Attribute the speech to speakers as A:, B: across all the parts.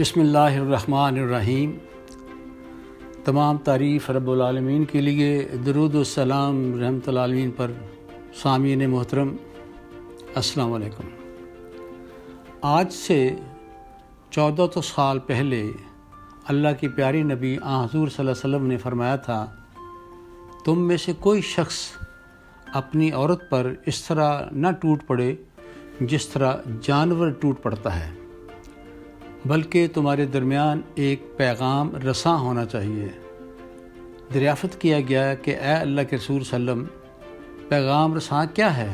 A: بسم اللہ الرحمن الرحیم۔ تمام تعریف رب العالمین کے لیے، درود و سلام رحمت العالمین پر۔ سامعین محترم، السلام علیکم۔ آج سے 1400 سال پہلے اللہ کی پیاری نبی حضور صلی اللہ علیہ وسلم نے فرمایا تھا، تم میں سے کوئی شخص اپنی عورت پر اس طرح نہ ٹوٹ پڑے جس طرح جانور ٹوٹ پڑتا ہے، بلکہ تمہارے درمیان ایک پیغام رساں ہونا چاہیے۔ دریافت کیا گیا کہ اے اللہ کے رسول صلی اللہ علیہ وسلم، پیغام رساں کیا ہے؟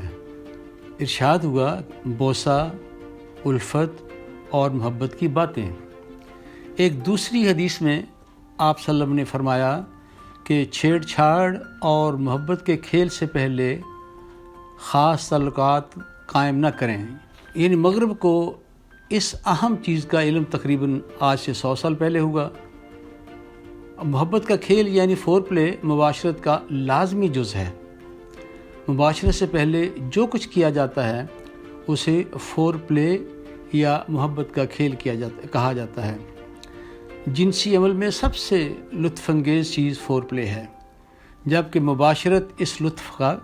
A: ارشاد ہوا، بوسہ، الفت اور محبت کی باتیں۔ ایک دوسری حدیث میں آپ صلی اللہ علیہ وسلم نے فرمایا کہ چھیڑ چھاڑ اور محبت کے کھیل سے پہلے خاص تعلقات قائم نہ کریں۔ یعنی مغرب کو اس اہم چیز کا علم تقریباً آج سے 100 سال پہلے ہوگا۔ محبت کا کھیل یعنی فور پلے مباشرت کا لازمی جز ہے۔ مباشرت سے پہلے جو کچھ کیا جاتا ہے اسے فور پلے یا محبت کا کھیل کہا جاتا ہے۔ جنسی عمل میں سب سے لطف انگیز چیز فور پلے ہے، جبکہ مباشرت اس لطف کا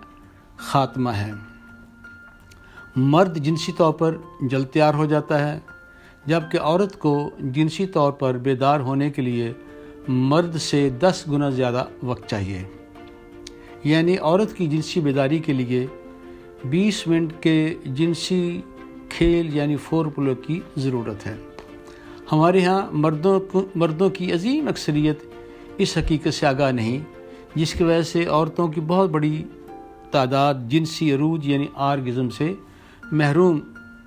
A: خاتمہ ہے۔ مرد جنسی طور پر جلد تیار ہو جاتا ہے، جبکہ عورت کو جنسی طور پر بیدار ہونے کے لیے مرد سے 10 گنا زیادہ وقت چاہیے۔ یعنی عورت کی جنسی بیداری کے لیے 20 منٹ کے جنسی کھیل یعنی فور پلے کی ضرورت ہے۔ ہمارے ہاں مردوں کی عظیم اکثریت اس حقیقت سے آگاہ نہیں، جس کی وجہ سے عورتوں کی بہت بڑی تعداد جنسی عروج یعنی آرگزم سے محروم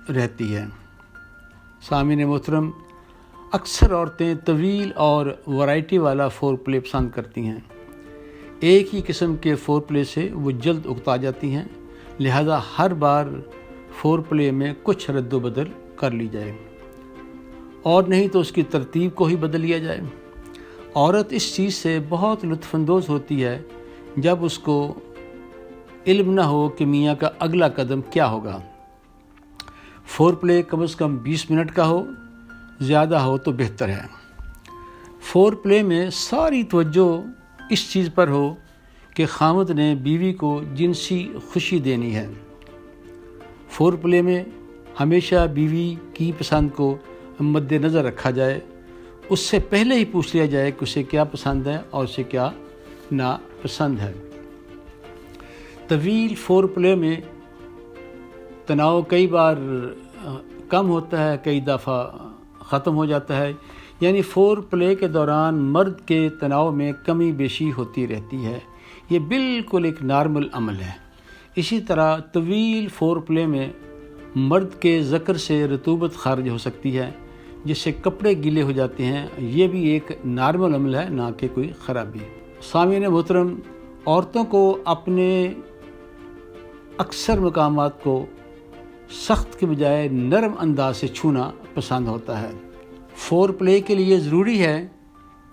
A: رہتی ہے۔ سامعین محترم، اکثر عورتیں طویل اور ورائٹی والا فور پلے پسند کرتی ہیں۔ ایک ہی قسم کے فور پلے سے وہ جلد اکتا جاتی ہیں، لہذا ہر بار فور پلے میں کچھ رد و بدل کر لی جائے، اور نہیں تو اس کی ترتیب کو ہی بدل لیا جائے۔ عورت اس چیز سے بہت لطف اندوز ہوتی ہے جب اس کو علم نہ ہو کہ میاں کا اگلا قدم کیا ہوگا۔ فور پلے کم از کم 20 منٹ کا ہو، زیادہ ہو تو بہتر ہے۔ فور پلے میں ساری توجہ اس چیز پر ہو کہ خاوند نے بیوی کو جنسی خوشی دینی ہے۔ فور پلے میں ہمیشہ بیوی کی پسند کو مد نظر رکھا جائے، اس سے پہلے ہی پوچھ لیا جائے کہ اسے کیا پسند ہے اور اسے کیا ناپسند ہے۔ طویل فور پلے میں تناؤ کئی بار کم ہوتا ہے، کئی دفعہ ختم ہو جاتا ہے۔ یعنی فور پلے کے دوران مرد کے تناؤ میں کمی بیشی ہوتی رہتی ہے۔ یہ بالکل ایک نارمل عمل ہے۔ اسی طرح طویل فور پلے میں مرد کے ذکر سے رطوبت خارج ہو سکتی ہے، جس سے کپڑے گیلے ہو جاتے ہیں۔ یہ بھی ایک نارمل عمل ہے، نہ کہ کوئی خرابی۔ سامعین محترم، عورتوں کو اپنے اکثر مقامات کو سخت کے بجائے نرم انداز سے چھونا پسند ہوتا ہے۔ فور پلے کے لیے ضروری ہے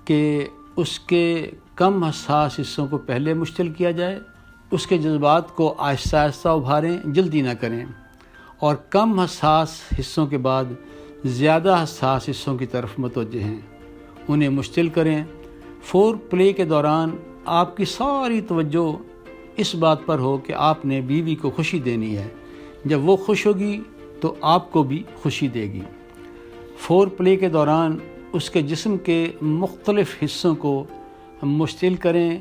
A: کہ اس کے کم حساس حصوں کو پہلے مشتعل کیا جائے، اس کے جذبات کو آہستہ آہستہ ابھاریں، جلدی نہ کریں، اور کم حساس حصوں کے بعد زیادہ حساس حصوں کی طرف متوجہ ہیں، انہیں مشتعل کریں۔ فور پلے کے دوران آپ کی ساری توجہ اس بات پر ہو کہ آپ نے بیوی کو خوشی دینی ہے۔ جب وہ خوش ہوگی تو آپ کو بھی خوشی دے گی۔ فور پلے کے دوران اس کے جسم کے مختلف حصوں کو مشتعل کریں،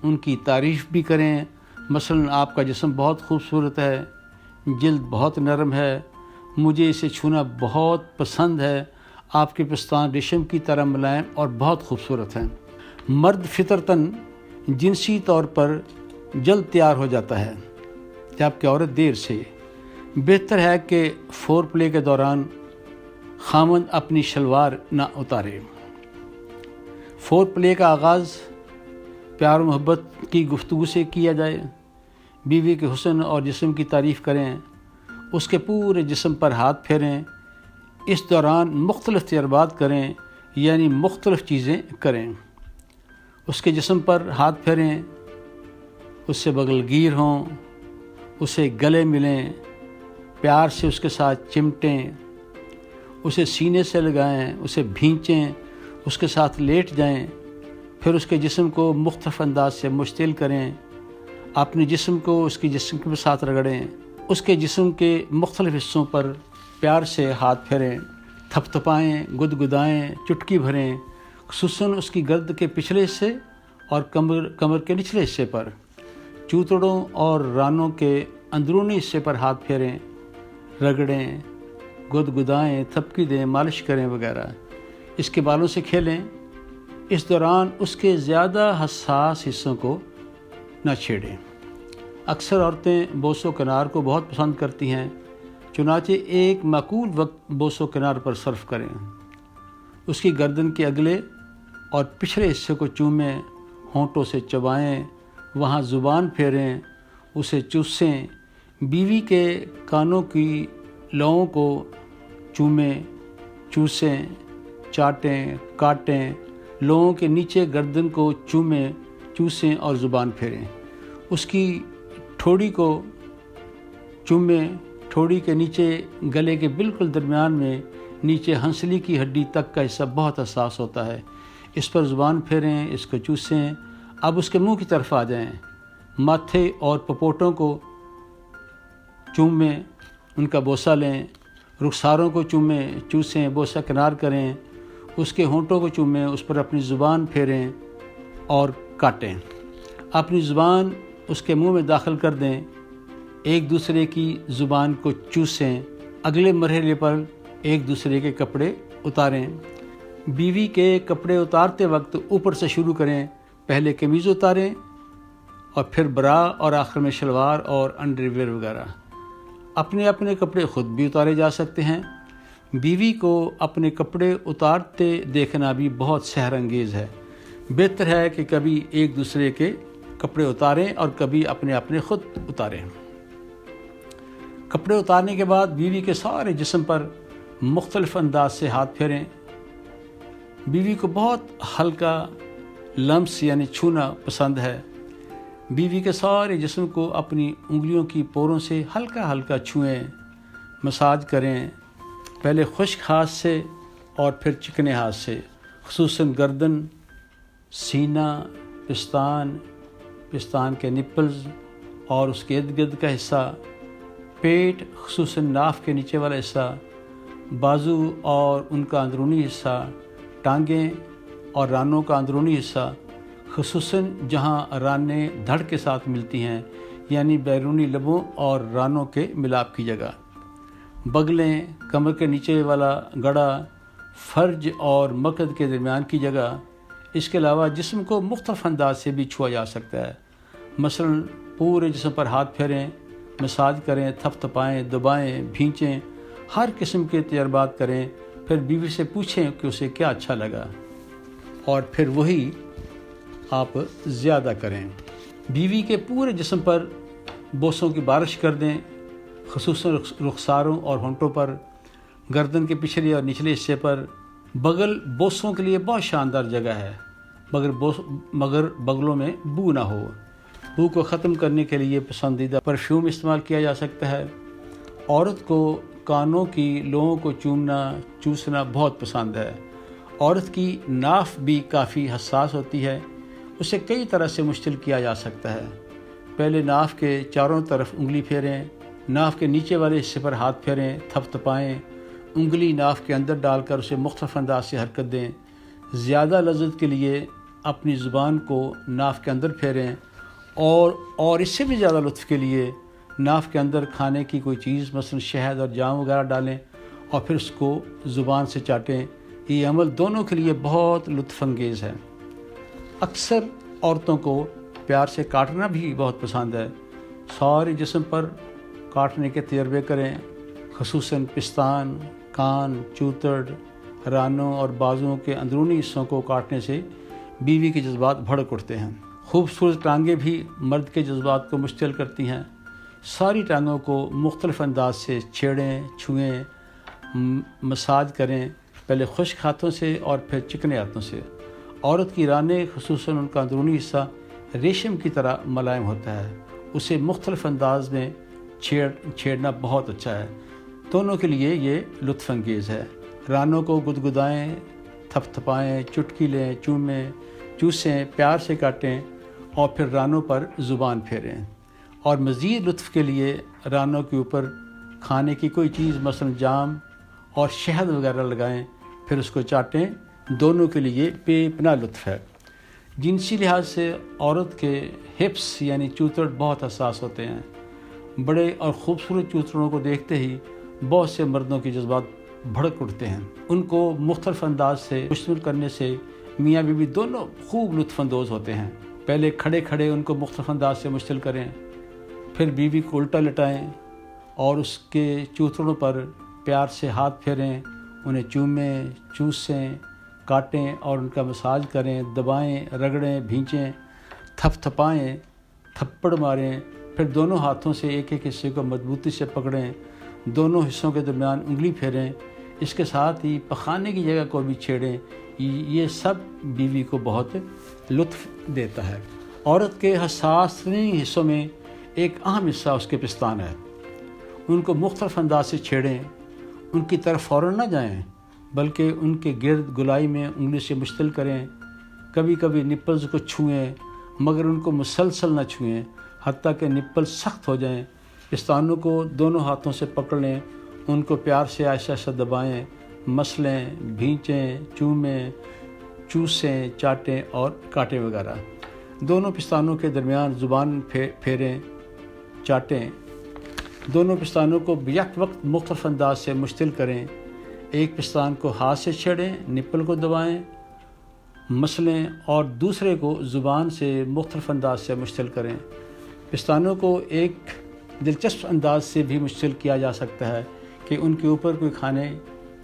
A: ان کی تعریف بھی کریں۔ مثلاً آپ کا جسم بہت خوبصورت ہے، جلد بہت نرم ہے، مجھے اسے چھونا بہت پسند ہے، آپ کے پستان ریشم کی طرح ملائم اور بہت خوبصورت ہیں۔ مرد فطرتاً جنسی طور پر جلد تیار ہو جاتا ہے، جبکہ عورت دیر سے۔ بہتر ہے کہ فور پلے کے دوران خاوند اپنی شلوار نہ اتارے۔ فور پلے کا آغاز پیار و محبت کی گفتگو سے کیا جائے۔ بیوی کے حسن اور جسم کی تعریف کریں، اس کے پورے جسم پر ہاتھ پھیریں۔ اس دوران مختلف تجربات کریں، یعنی مختلف چیزیں کریں۔ اس کے جسم پر ہاتھ پھیریں، اس سے بغل گیر ہوں، اسے گلے ملیں، پیار سے اس کے ساتھ چمٹیں، اسے سینے سے لگائیں، اسے بھینچیں، اس کے ساتھ لیٹ جائیں، پھر اس کے جسم کو مختلف انداز سے مشتعل کریں، اپنے جسم کو اس کے جسم کے ساتھ رگڑیں، اس کے جسم کے مختلف حصوں پر پیار سے ہاتھ پھیریں، تھپتھپائیں، گدگدائیں، چٹکی بھریں، خصوصاً اس کی گرد کے پچھلے حصے اور کمر کے نچلے حصے پر، چوتڑوں اور رانوں کے اندرونی حصے پر ہاتھ پھیریں، رگڑیں، گدگدائیں، تھپکی دیں، مالش کریں وغیرہ۔ اس کے بالوں سے کھیلیں۔ اس دوران اس کے زیادہ حساس حصوں کو نہ چھیڑیں۔ اکثر عورتیں بوس و کنار کو بہت پسند کرتی ہیں، چنانچہ ایک معقول وقت بوس و کنار پر صرف کریں۔ اس کی گردن کے اگلے اور پچھلے حصے کو چومیں، ہونٹوں سے چبائیں، وہاں زبان پھیریں، اسے چوسیں، بیوی کے کانوں کی لوؤں کو چومیں، چوسیں، چاٹیں، کاٹیں، لوؤں کے نیچے گردن کو چومیں، چوسیں اور زبان پھیریں۔ اس کی ٹھوڑی کو چومیں، ٹھوڑی کے نیچے گلے کے بالکل درمیان میں نیچے ہنسلی کی ہڈی تک کا حصہ بہت حساس ہوتا ہے، اس پر زبان پھیریں، اس کو چوسیں۔ اب اس کے منہ کی طرف آ جائیں، ماتھے اور پپوٹوں کو چومیں، ان کا بوسہ لیں، رخساروں کو چومیں، چوسیں، بوسہ کنار کریں، اس کے ہونٹوں کو چومیں، اس پر اپنی زبان پھیریں اور کاٹیں۔ اپنی زبان اس کے منہ میں داخل کر دیں، ایک دوسرے کی زبان کو چوسیں۔ اگلے مرحلے پر ایک دوسرے کے کپڑے اتاریں۔ بیوی کے کپڑے اتارتے وقت اوپر سے شروع کریں، پہلے قمیض اتاریں اور پھر برا اور آخر میں شلوار اور انڈر ویئر وغیرہ۔ اپنے اپنے کپڑے خود بھی اتارے جا سکتے ہیں۔ بیوی کو اپنے کپڑے اتارتے دیکھنا بھی بہت سحر انگیز ہے۔ بہتر ہے کہ کبھی ایک دوسرے کے کپڑے اتاریں اور کبھی اپنے اپنے خود اتاریں۔ کپڑے اتارنے کے بعد بیوی کے سارے جسم پر مختلف انداز سے ہاتھ پھیریں۔ بیوی کو بہت ہلکا لمس یعنی چھونا پسند ہے۔ بیوی کے سارے جسم کو اپنی انگلیوں کی پوروں سے ہلکا ہلکا چھوئیں، مساج کریں، پہلے خشک ہاتھ سے اور پھر چکنے ہاتھ سے، خصوصاً گردن، سینہ، پستان کے نپلز اور اس کے ارد گرد کا حصہ، پیٹ خصوصاً ناف کے نیچے والا حصہ، بازو اور ان کا اندرونی حصہ، ٹانگیں اور رانوں کا اندرونی حصہ، خصوصاً جہاں رانیں دھڑ کے ساتھ ملتی ہیں، یعنی بیرونی لبوں اور رانوں کے ملاپ کی جگہ، بغلیں، کمر کے نیچے والا گڑا، فرج اور مقد کے درمیان کی جگہ۔ اس کے علاوہ جسم کو مختلف انداز سے بھی چھوا جا سکتا ہے، مثلاً پورے جسم پر ہاتھ پھیریں، مساج کریں، تھپتھپائیں، دبائیں، بھینچیں، ہر قسم کے تجربات کریں، پھر بیوی سے پوچھیں کہ اسے کیا اچھا لگا اور پھر وہی آپ زیادہ کریں۔ بیوی کے پورے جسم پر بوسوں کی بارش کر دیں، خصوصاً رخساروں اور ہونٹوں پر، گردن کے پچھلے اور نچلے حصے پر۔ بغل بوسوں کے لیے بہت شاندار جگہ ہے، مگر بغلوں میں بو نہ ہو۔ بو کو ختم کرنے کے لیے پسندیدہ پرفیوم استعمال کیا جا سکتا ہے۔ عورت کو کانوں کی لوؤں کو چوسنا بہت پسند ہے۔ عورت کی ناف بھی کافی حساس ہوتی ہے، اسے کئی طرح سے مشتعل کیا جا سکتا ہے۔ پہلے ناف کے چاروں طرف انگلی پھیریں، ناف کے نیچے والے حصے پر ہاتھ پھیریں، تھپتھپائیں، انگلی ناف کے اندر ڈال کر اسے مختلف انداز سے حرکت دیں۔ زیادہ لذت کے لیے اپنی زبان کو ناف کے اندر پھیریں اور اس سے بھی زیادہ لطف کے لیے ناف کے اندر کھانے کی کوئی چیز مثلا شہد اور جام وغیرہ ڈالیں اور پھر اس کو زبان سے چاٹیں۔ یہ عمل دونوں کے لیے بہت لطف انگیز ہے۔ اکثر عورتوں کو پیار سے کاٹنا بھی بہت پسند ہے۔ سارے جسم پر کاٹنے کے تجربے کریں، خصوصاً پستان، کان، چوتڑ، رانوں اور بازوؤں کے اندرونی حصوں کو کاٹنے سے بیوی کے جذبات بھڑک اٹھتے ہیں۔ خوبصورت ٹانگیں بھی مرد کے جذبات کو مشتعل کرتی ہیں۔ ساری ٹانگوں کو مختلف انداز سے چھیڑیں، چھوئیں، مساج کریں، پہلے خشک ہاتھوں سے اور پھر چکنے ہاتھوں سے۔ عورت کی رانیں خصوصاً ان کا اندرونی حصہ ریشم کی طرح ملائم ہوتا ہے، اسے مختلف انداز میں چھیڑنا بہت اچھا ہے۔ دونوں کے لیے یہ لطف انگیز ہے۔ رانوں کو گدگدائیں، تھپ تھپائیں، چٹکی لیں، چومیں، چوسیں، پیار سے کاٹیں اور پھر رانوں پر زبان پھیریں، اور مزید لطف کے لیے رانوں کے اوپر کھانے کی کوئی چیز مثلا جام اور شہد وغیرہ لگائیں، پھر اس کو چاٹیں۔ دونوں کے لیے بے پناہ لطف ہے۔ جنسی لحاظ سے عورت کے ہپس یعنی چوتڑ بہت حساس ہوتے ہیں۔ بڑے اور خوبصورت چوتڑوں کو دیکھتے ہی بہت سے مردوں کے جذبات بھڑک اٹھتے ہیں۔ ان کو مختلف انداز سے مشتمل کرنے سے میاں بیوی دونوں خوب لطف اندوز ہوتے ہیں۔ پہلے کھڑے کھڑے ان کو مختلف انداز سے مشتمل کریں، پھر بیوی کو الٹا لٹائیں اور اس کے چوتڑوں پر پیار سے ہاتھ پھیریں، انہیں چومیں، چوسیں، کاٹیں اور ان کا مساج کریں، دبائیں، رگڑیں، بھینچیں، تھپ تھپائیں، تھپڑ ماریں، پھر دونوں ہاتھوں سے ایک ایک حصے کو مضبوطی سے پکڑیں، دونوں حصوں کے درمیان انگلی پھیریں، اس کے ساتھ ہی پخانے کی جگہ کو بھی چھیڑیں۔ یہ سب بیوی کو بہت لطف دیتا ہے۔ عورت کے حساس ترین حصوں میں ایک اہم حصہ اس کے پستان ہے۔ ان کو مختلف انداز سے چھیڑیں، ان کی طرف فوراً نہ جائیں بلکہ ان کے گرد گلائی میں انگلی سے مشتل کریں۔ کبھی کبھی نپلز کو چھوئیں مگر ان کو مسلسل نہ چھوئیں حتیٰ کہ نپل سخت ہو جائیں۔ پستانوں کو دونوں ہاتھوں سے پکڑ لیں، ان کو پیار سے آہستہ آہستہ دبائیں، مسلیں، بھینچیں، چومیں، چوسیں، چاٹیں اور کاٹیں وغیرہ۔ دونوں پستانوں کے درمیان زبان پھیریں، چاٹیں۔ دونوں پستانوں کو بیک وقت مختلف انداز سے مشتل کریں۔ ایک پستان کو ہاتھ سے چھیڑیں، نپل کو دبائیں، مسلیں اور دوسرے کو زبان سے مختلف انداز سے مشتل کریں۔ پستانوں کو ایک دلچسپ انداز سے بھی مشتل کیا جا سکتا ہے کہ ان کے اوپر کوئی کھانے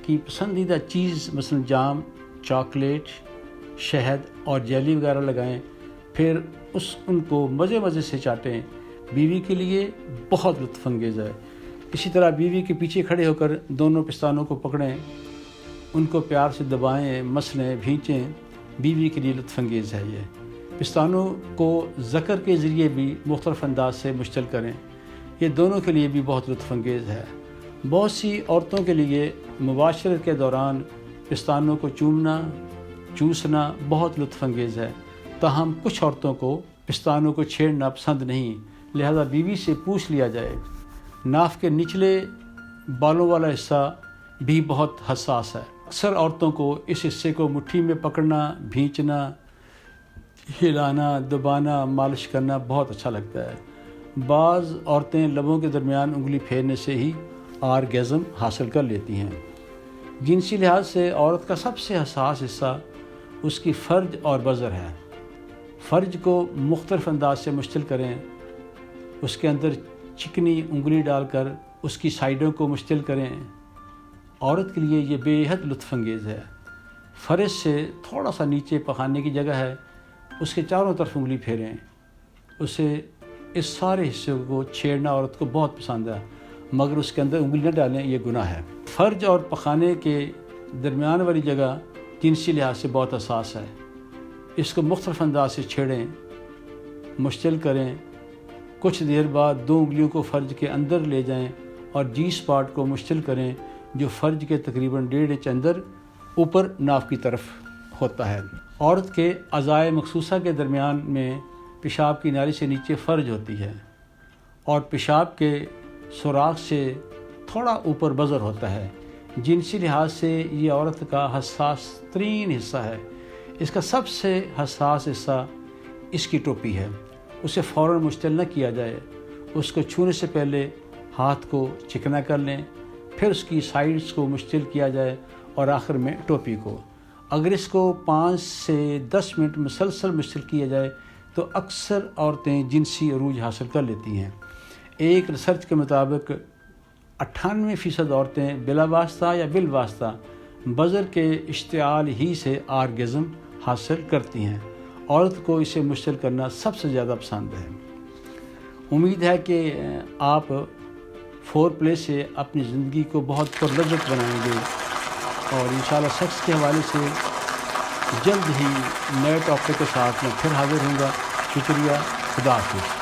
A: کی پسندیدہ چیز مثلا جام، چاکلیٹ، شہد اور جیلی وغیرہ لگائیں، پھر ان کو مزے مزے سے چاٹیں۔ بیوی کے لیے بہت لطف انگیز ہے۔ اسی طرح بیوی کے پیچھے کھڑے ہو کر دونوں پستانوں کو پکڑیں، ان کو پیار سے دبائیں، مسلیں، بھینچیں۔ بیوی کے لیے لطف انگیز ہے یہ۔ پستانوں کو ذکر کے ذریعے بھی مختلف انداز سے مشتل کریں، یہ دونوں کے لیے بھی بہت لطف انگیز ہے۔ بہت سی عورتوں کے لیے مباشرت کے دوران پستانوں کو چومنا، چوسنا بہت لطف انگیز ہے، تاہم کچھ عورتوں کو پستانوں کو چھیڑنا پسند نہیں، لہذا بیوی سے پوچھ لیا جائے۔ ناف کے نچلے بالوں والا حصہ بھی بہت حساس ہے۔ اکثر عورتوں کو اس حصے کو مٹھی میں پکڑنا، بھینچنا، ہلانا، دبانا، مالش کرنا بہت اچھا لگتا ہے۔ بعض عورتیں لبوں کے درمیان انگلی پھیرنے سے ہی آرگیزم حاصل کر لیتی ہیں۔ جنسی لحاظ سے عورت کا سب سے حساس حصہ اس کی فرج اور بظر ہے۔ فرج کو مختلف انداز سے مشتل کریں، اس کے اندر چکنی انگلی ڈال کر اس کی سائیڈوں کو مشتل کریں۔ عورت کے لیے یہ بے حد لطف انگیز ہے۔ فرج سے تھوڑا سا نیچے پخانے کی جگہ ہے، اس کے چاروں طرف انگلی پھیریں۔ اسے اس سارے حصے کو چھیڑنا عورت کو بہت پسند ہے، مگر اس کے اندر انگلی نہ ڈالیں، یہ گناہ ہے۔ فرج اور پخانے کے درمیان والی جگہ جنسی لحاظ سے بہت حساس ہے۔ اس کو مختلف انداز سے چھیڑیں، مشتل کریں۔ کچھ دیر بعد دو انگلیوں کو فرج کے اندر لے جائیں اور جی اسپاٹ کو مشتل کریں جو فرج کے تقریباً 1.5 انچ اندر اوپر ناف کی طرف ہوتا ہے۔ عورت کے اعضائے مخصوصہ کے درمیان میں پیشاب کی نالی سے نیچے فرج ہوتی ہے اور پیشاب کے سوراخ سے تھوڑا اوپر بظر ہوتا ہے۔ جنسی لحاظ سے یہ عورت کا حساس ترین حصہ ہے۔ اس کا سب سے حساس حصہ اس کی ٹوپی ہے۔ اسے فوراً مشتل نہ کیا جائے، اس کو چھونے سے پہلے ہاتھ کو چکنا کر لیں، پھر اس کی سائیڈز کو مشتل کیا جائے اور آخر میں ٹوپی کو۔ اگر اس کو 5 سے 10 منٹ مسلسل مشتل کیا جائے تو اکثر عورتیں جنسی عروج حاصل کر لیتی ہیں۔ ایک ریسرچ کے مطابق 98% عورتیں بلا واسطہ یا بالواسطہ بظر کے اشتعال ہی سے آرگیزم حاصل کرتی ہیں۔ عورت کو اسے مشتل کرنا سب سے زیادہ پسند ہے۔ امید ہے کہ آپ فور پلے سے اپنی زندگی کو بہت پرلذت بنائیں گے اور انشاءاللہ سیکس کے حوالے سے جلد ہی نئے ٹاپک کے ساتھ میں پھر حاضر ہوں گا۔ شکریہ، خدا حافظ۔